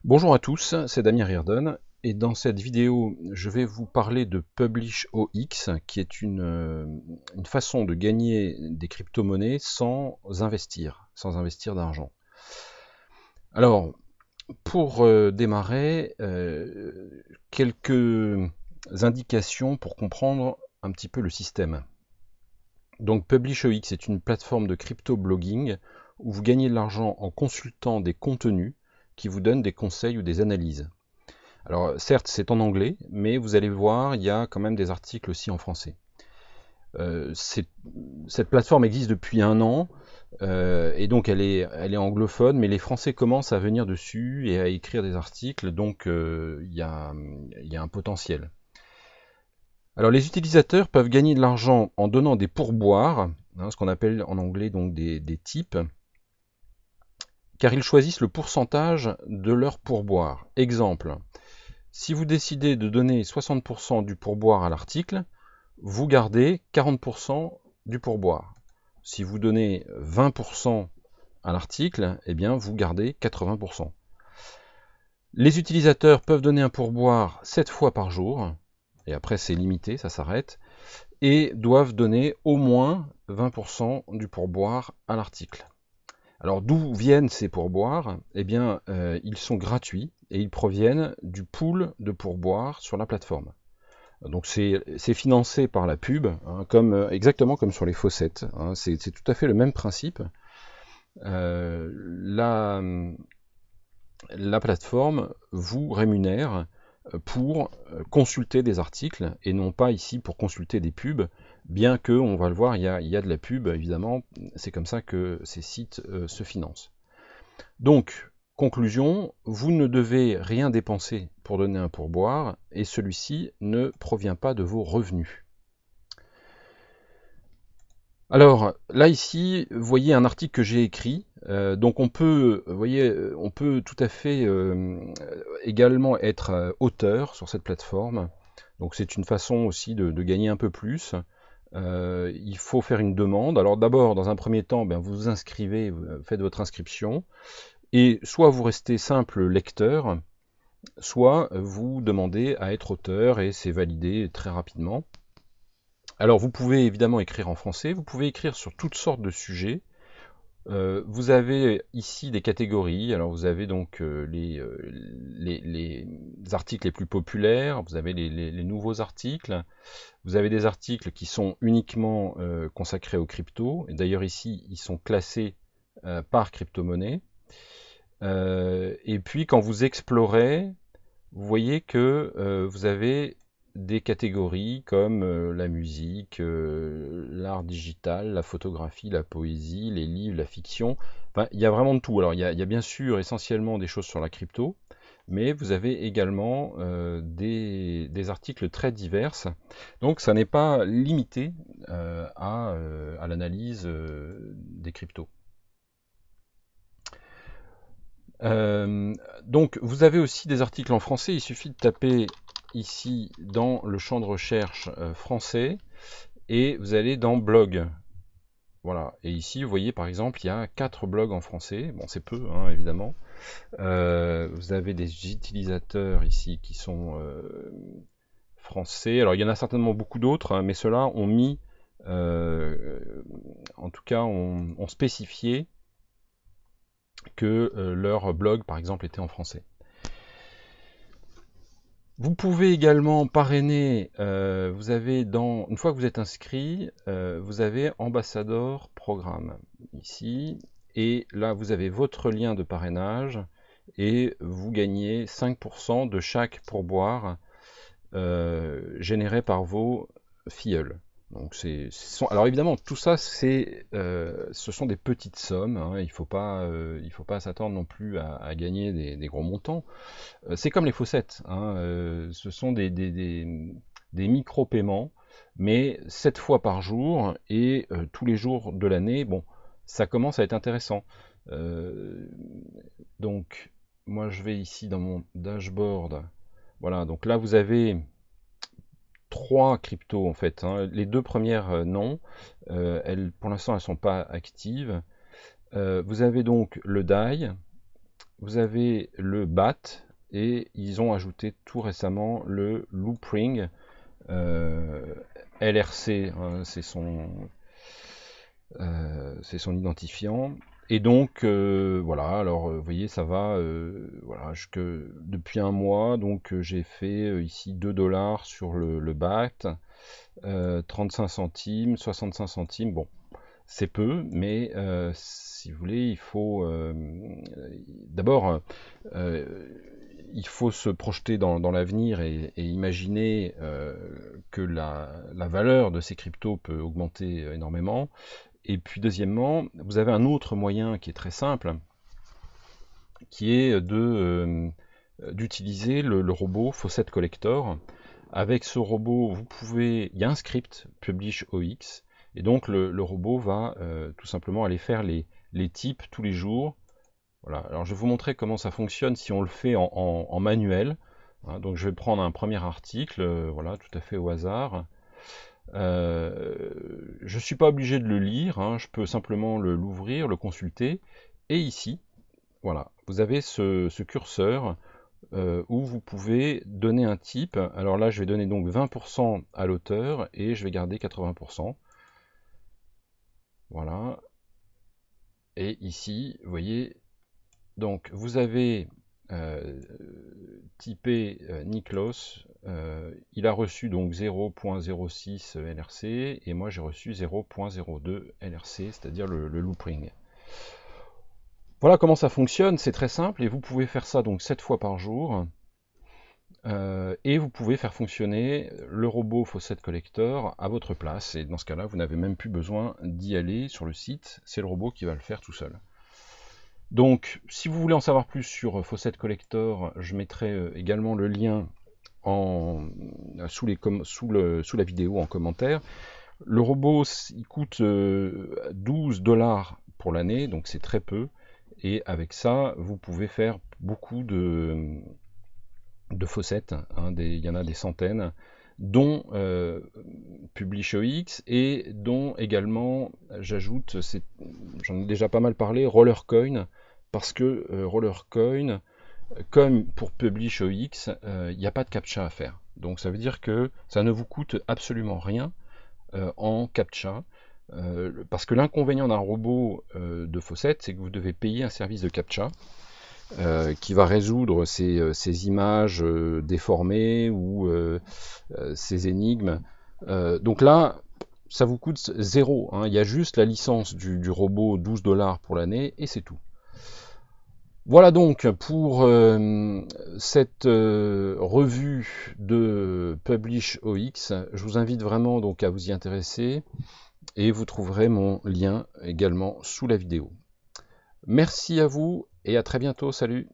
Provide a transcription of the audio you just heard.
Bonjour à tous, c'est Damien Riordan et dans cette vidéo je vais vous parler de PublishOX qui est une façon de gagner des crypto-monnaies sans investir d'argent. Alors pour démarrer, quelques indications pour comprendre un petit peu le système. Donc PublishOX est une plateforme de crypto-blogging où vous gagnez de l'argent en consultant des contenus qui vous donnent des conseils ou des analyses. Alors certes c'est en anglais, mais vous allez voir, il y a quand même des articles aussi en français. Cette plateforme existe depuis un an, et donc elle est anglophone, mais les Français commencent à venir dessus et à écrire des articles, donc il y a un potentiel. Alors les utilisateurs peuvent gagner de l'argent en donnant des pourboires, ce qu'on appelle en anglais donc des tips, car ils choisissent le pourcentage de leur pourboire. Exemple, si vous décidez de donner 60% du pourboire à l'article, vous gardez 40% du pourboire. Si vous donnez 20% à l'article, eh bien vous gardez 80%. Les utilisateurs peuvent donner un pourboire 7 fois par jour, et après c'est limité, ça s'arrête, et doivent donner au moins 20% du pourboire à l'article. Alors d'où viennent ces pourboires? Eh bien, ils sont gratuits et ils proviennent du pool de pourboires sur la plateforme. Donc c'est financé par la pub, hein, exactement comme sur les faucettes, hein, c'est tout à fait le même principe. La plateforme vous rémunère pour consulter des articles et non pas ici pour consulter des pubs, bien que, on va le voir, il y a de la pub, évidemment, c'est comme ça que ces sites se financent. Donc, conclusion, vous ne devez rien dépenser pour donner un pourboire et celui-ci ne provient pas de vos revenus. Alors là ici, vous voyez un article que j'ai écrit. Donc on peut, vous voyez, on peut tout à fait également être auteur sur cette plateforme. Donc c'est une façon aussi de gagner un peu plus. Il faut faire une demande. Alors d'abord, dans un premier temps, ben, vous vous inscrivez, vous faites votre inscription, et soit vous restez simple lecteur, soit vous demandez à être auteur et c'est validé très rapidement. Alors vous pouvez évidemment écrire en français, vous pouvez écrire sur toutes sortes de sujets. Vous avez ici des catégories, alors vous avez donc les articles les plus populaires, vous avez les nouveaux articles, vous avez des articles qui sont uniquement consacrés aux cryptos, et d'ailleurs ici ils sont classés par crypto-monnaie. Et puis quand vous explorez, vous voyez que vous avez des catégories comme la musique, l'art digital, la photographie, la poésie, les livres, la fiction. Enfin, il y a vraiment de tout. Alors, il y a bien sûr essentiellement des choses sur la crypto, mais vous avez également des articles très divers. Donc, ça n'est pas limité à l'analyse des cryptos. Euh, donc, vous avez aussi des articles en français. Il suffit de taper ici dans le champ de recherche français et vous allez dans blog. Voilà. Et ici, vous voyez par exemple, il y a 4 blogs en français. Bon, c'est peu, hein, évidemment. Vous avez des utilisateurs ici qui sont français. Alors, il y en a certainement beaucoup d'autres, hein, mais ceux-là ont mis, euh, en tout cas, ont spécifié que leur blog, par exemple, était en français. Vous pouvez également parrainer, vous avez une fois que vous êtes inscrit, vous avez Ambassador Programme ici, et là vous avez votre lien de parrainage, et vous gagnez 5% de chaque pourboire généré par vos filleuls. Donc alors évidemment tout ça ce sont des petites sommes, hein, il faut pas s'attendre non plus à gagner des gros montants. C'est comme les fossettes, hein, ce sont des micro-paiements, mais 7 fois par jour et tous les jours de l'année, bon, ça commence à être intéressant. Euh, donc, moi je vais ici dans mon dashboard. Voilà, donc là vous avez 3 cryptos en fait, hein. Les deux premières, non. Pour l'instant, elles ne sont pas actives. Vous avez donc le DAI, vous avez le BAT et ils ont ajouté tout récemment le Loopring. LRC, hein, c'est son identifiant. Et donc, voilà, alors vous voyez, ça va, voilà, depuis un mois, donc j'ai fait ici 2 $ sur le BAT, 35 centimes, 65 centimes, bon, c'est peu, mais si vous voulez, il faut d'abord, il faut se projeter dans l'avenir et imaginer que la valeur de ces cryptos peut augmenter énormément. Et puis deuxièmement, vous avez un autre moyen qui est très simple, qui est d'utiliser le robot Faucet Collector. Avec ce robot, il y a un script Publish OX, et donc le robot va tout simplement aller faire les types tous les jours. Voilà. Alors je vais vous montrer comment ça fonctionne si on le fait en manuel. Hein, donc je vais prendre un premier article, voilà, tout à fait au hasard. Je ne suis pas obligé de le lire, hein, je peux simplement l'ouvrir, le consulter, et ici, voilà, vous avez ce curseur où vous pouvez donner un type. Alors là, je vais donner donc 20% à l'auteur et je vais garder 80%. Voilà. Et ici, vous voyez, donc vous avez typé Niklos, il a reçu donc 0.06 LRC et moi j'ai reçu 0.02 LRC, c'est-à-dire le loopring. Voilà comment ça fonctionne, c'est très simple et vous pouvez faire ça donc 7 fois par jour. Et vous pouvez faire fonctionner le robot Faucet Collector à votre place, et dans ce cas-là, vous n'avez même plus besoin d'y aller sur le site, c'est le robot qui va le faire tout seul. Donc, si vous voulez en savoir plus sur Faucet Collector, je mettrai également le lien sous la vidéo en commentaire. Le robot, il coûte 12 $ pour l'année, donc c'est très peu, et avec ça, vous pouvez faire beaucoup de faucettes, hein, il y en a des centaines, dont PublishOX et dont également, j'ajoute, j'en ai déjà pas mal parlé, Rollercoin, parce que Rollercoin, comme pour PublishOX, il n'y a pas de captcha à faire. Donc ça veut dire que ça ne vous coûte absolument rien en captcha, parce que l'inconvénient d'un robot de faucette, c'est que vous devez payer un service de captcha, qui va résoudre ces images déformées ou ces énigmes. Donc là, ça vous coûte 0. Hein. Il y a juste la licence du robot, 12 $ pour l'année, et c'est tout. Voilà donc pour cette revue de PublishOX. Je vous invite vraiment donc à vous y intéresser, et vous trouverez mon lien également sous la vidéo. Merci à vous et à très bientôt, salut!